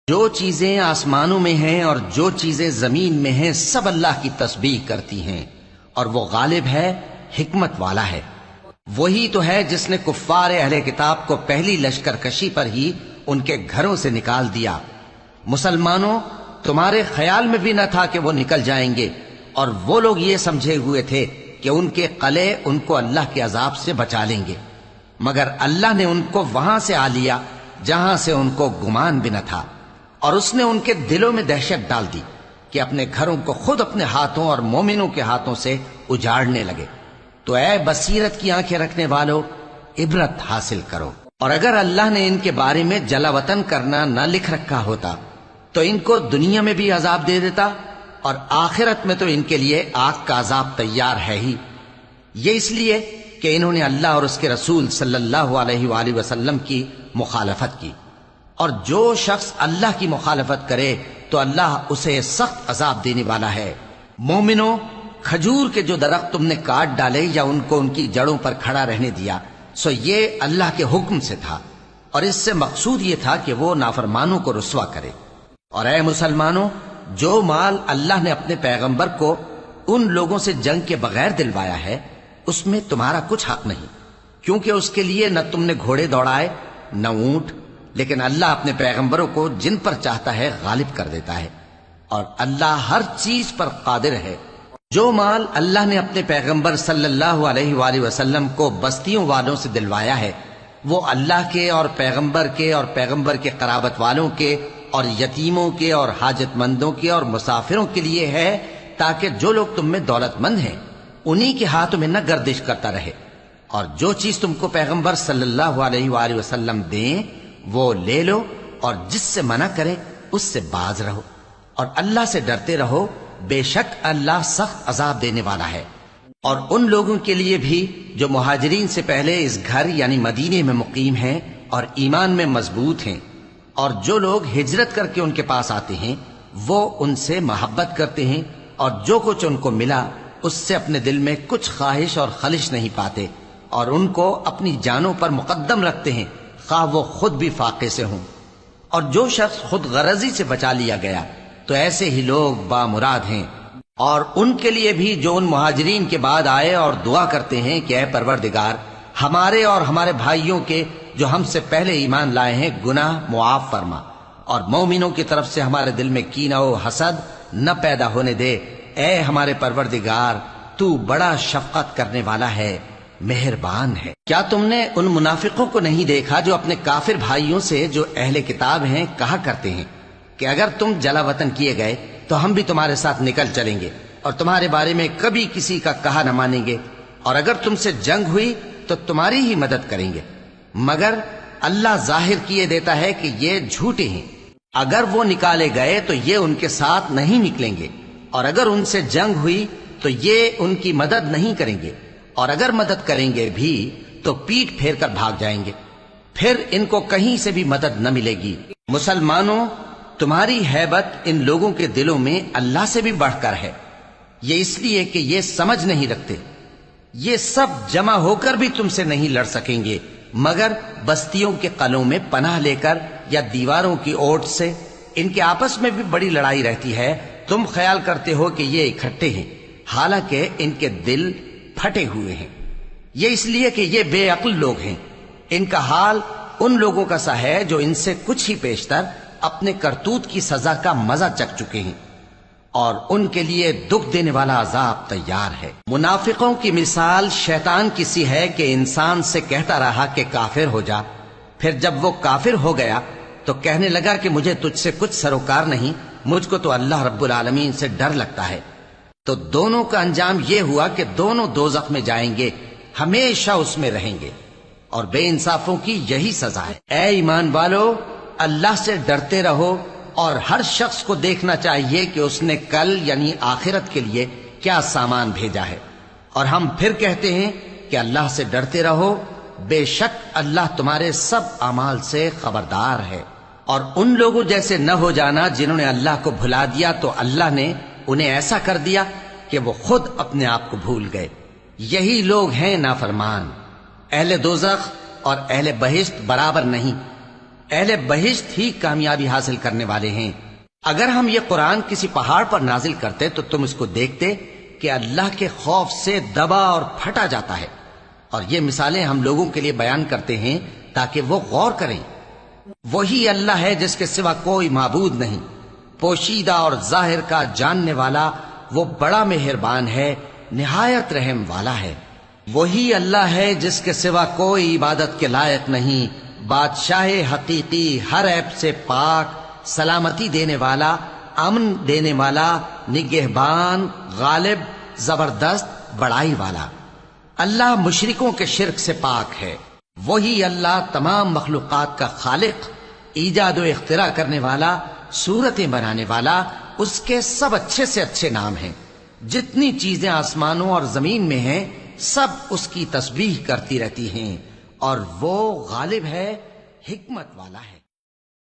جو چیزیں آسمانوں میں ہیں اور جو چیزیں زمین میں ہیں سب اللہ کی تسبیح کرتی ہیں، اور وہ غالب ہے، حکمت والا ہے۔ وہی تو ہے جس نے کفار اہل کتاب کو پہلی لشکر کشی پر ہی ان کے گھروں سے نکال دیا۔ مسلمانوں، تمہارے خیال میں بھی نہ تھا کہ وہ نکل جائیں گے، اور وہ لوگ یہ سمجھے ہوئے تھے کہ ان کے قلعے ان کو اللہ کے عذاب سے بچا لیں گے، مگر اللہ نے ان کو وہاں سے آ لیا جہاں سے ان کو گمان بھی نہ تھا، اور اس نے ان کے دلوں میں دہشت ڈال دی کہ اپنے گھروں کو خود اپنے ہاتھوں اور مومنوں کے ہاتھوں سے اجاڑنے لگے۔ تو اے بصیرت کی آنکھیں رکھنے والو، عبرت حاصل کرو۔ اور اگر اللہ نے ان کے بارے میں جلا وطن کرنا نہ لکھ رکھا ہوتا تو ان کو دنیا میں بھی عذاب دے دیتا، اور آخرت میں تو ان کے لیے آگ کا عذاب تیار ہے ہی۔ یہ اس لیے کہ انہوں نے اللہ اور اس کے رسول صلی اللہ علیہ وآلہ وسلم کی مخالفت کی، اور جو شخص اللہ کی مخالفت کرے تو اللہ اسے سخت عذاب دینے والا ہے۔ مومنوں، کھجور کے جو درخت تم نے کاٹ ڈالے یا ان کو ان کی جڑوں پر کھڑا رہنے دیا، سو یہ اللہ کے حکم سے تھا، اور اس سے مقصود یہ تھا کہ وہ نافرمانوں کو رسوا کرے۔ اور اے مسلمانوں، جو مال اللہ نے اپنے پیغمبر کو ان لوگوں سے جنگ کے بغیر دلوایا ہے، اس میں تمہارا کچھ حق نہیں، کیونکہ اس کے لیے نہ تم نے گھوڑے دوڑائے نہ اونٹ، لیکن اللہ اپنے پیغمبروں کو جن پر چاہتا ہے غالب کر دیتا ہے، اور اللہ ہر چیز پر قادر ہے۔ جو مال اللہ نے اپنے پیغمبر صلی اللہ علیہ وآلہ وسلم کو بستیوں والوں سے دلوایا ہے، وہ اللہ کے اور پیغمبر کے قرابت والوں کے اور یتیموں کے اور حاجت مندوں کے اور مسافروں کے لیے ہے، تاکہ جو لوگ تم میں دولت مند ہیں انہی کے ہاتھوں میں نہ گردش کرتا رہے، اور جو چیز تم کو پیغمبر صلی اللہ علیہ وآلہ وسلم دیں وہ لے لو، اور جس سے منع کرے اس سے باز رہو، اور اللہ سے ڈرتے رہو، بے شک اللہ سخت عذاب دینے والا ہے۔ اور ان لوگوں کے لیے بھی جو مہاجرین سے پہلے اس گھر یعنی مدینے میں مقیم ہیں اور ایمان میں مضبوط ہیں، اور جو لوگ ہجرت کر کے ان کے پاس آتے ہیں، وہ ان سے محبت کرتے ہیں، اور جو کچھ ان کو ملا اس سے اپنے دل میں کچھ خواہش اور خلش نہیں پاتے، اور ان کو اپنی جانوں پر مقدم رکھتے ہیں، خواہ وہ خود بھی فاقے سے ہوں۔ اور جو شخص خود غرضی سے بچا لیا گیا تو ایسے ہی لوگ بامراد ہیں۔ اور ان کے لیے بھی جو ان مہاجرین کے بعد آئے اور دعا کرتے ہیں کہ اے پروردگار، ہمارے اور ہمارے بھائیوں کے جو ہم سے پہلے ایمان لائے ہیں گناہ معاف فرما، اور مومنوں کی طرف سے ہمارے دل میں کینہ و حسد نہ پیدا ہونے دے۔ اے ہمارے پروردگار، تو بڑا شفقت کرنے والا ہے، مہربان ہے۔ کیا تم نے ان منافقوں کو نہیں دیکھا جو اپنے کافر بھائیوں سے جو اہل کتاب ہیں کہا کرتے ہیں کہ اگر تم جلا وطن کیے گئے تو ہم بھی تمہارے ساتھ نکل چلیں گے، اور تمہارے بارے میں کبھی کسی کا کہا نہ مانیں گے، اور اگر تم سے جنگ ہوئی تو تمہاری ہی مدد کریں گے، مگر اللہ ظاہر کیے دیتا ہے کہ یہ جھوٹے ہیں۔ اگر وہ نکالے گئے تو یہ ان کے ساتھ نہیں نکلیں گے، اور اگر ان سے جنگ ہوئی تو یہ ان کی مدد نہیں کریں گے، اور اگر مدد کریں گے بھی تو پیٹ پھیر کر بھاگ جائیں گے، پھر ان کو کہیں سے بھی مدد نہ ملے گی۔ مسلمانوں، تمہاری ہیبت ان لوگوں کے دلوں میں اللہ سے بھی بڑھ کر ہے، یہ اس لیے کہ یہ سمجھ نہیں رکھتے۔ یہ سب جمع ہو کر بھی تم سے نہیں لڑ سکیں گے، مگر بستیوں کے قلعوں میں پناہ لے کر یا دیواروں کی اوٹ سے۔ ان کے آپس میں بھی بڑی لڑائی رہتی ہے، تم خیال کرتے ہو کہ یہ اکٹھے ہیں، حالانکہ ان کے دل پھٹے ہوئے ہیں۔ یہ اس لیے کہ یہ بے عقل لوگ ہیں۔ ان کا حال ان لوگوں کا سا ہے جو ان سے کچھ ہی پیشتر اپنے کرتوت کی سزا کا مزہ چکھ چکے ہیں، اور ان کے لیے دکھ دینے والا عذاب تیار ہے۔ منافقوں کی مثال شیطان کی سی ہے کہ انسان سے کہتا رہا کہ کافر ہو جا، پھر جب وہ کافر ہو گیا تو کہنے لگا کہ مجھے تجھ سے کچھ سروکار نہیں، مجھ کو تو اللہ رب العالمین سے ڈر لگتا ہے۔ تو دونوں کا انجام یہ ہوا کہ دونوں دوزخ میں جائیں گے، ہمیشہ اس میں رہیں گے، اور بے انصافوں کی یہی سزا ہے۔ اے ایمان والو، اللہ سے ڈرتے رہو، اور ہر شخص کو دیکھنا چاہیے کہ اس نے کل یعنی آخرت کے لیے کیا سامان بھیجا ہے، اور ہم پھر کہتے ہیں کہ اللہ سے ڈرتے رہو، بے شک اللہ تمہارے سب اعمال سے خبردار ہے۔ اور ان لوگوں جیسے نہ ہو جانا جنہوں نے اللہ کو بھلا دیا تو اللہ نے انہیں ایسا کر دیا کہ وہ خود اپنے آپ کو بھول گئے۔ یہی لوگ ہیں نافرمان۔ اہل دوزخ اور اہل بہشت برابر نہیں۔ اہل بہشت ہی کامیابی حاصل کرنے والے ہیں۔ اگر ہم یہ قرآن کسی پہاڑ پر نازل کرتے تو تم اس کو دیکھتے کہ اللہ کے خوف سے دبا اور پھٹا جاتا ہے، اور یہ مثالیں ہم لوگوں کے لیے بیان کرتے ہیں تاکہ وہ غور کریں۔ وہی اللہ ہے جس کے سوا کوئی معبود نہیں، پوشیدہ اور ظاہر کا جاننے والا، وہ بڑا مہربان ہے، نہایت رحم والا ہے۔ وہی اللہ ہے جس کے سوا کوئی عبادت کے لائق نہیں، بادشاہ حقیقی، ہر عیب سے پاک، سلامتی دینے والا، امن دینے والا، نگہبان، غالب، زبردست، بڑائی والا۔ اللہ مشرکوں کے شرک سے پاک ہے۔ وہی اللہ تمام مخلوقات کا خالق، ایجاد و اختراع کرنے والا، صورتیں بنانے والا، اس کے سب اچھے سے اچھے نام ہیں۔ جتنی چیزیں آسمانوں اور زمین میں ہیں سب اس کی تسبیح کرتی رہتی ہیں، اور وہ غالب ہے، حکمت والا ہے۔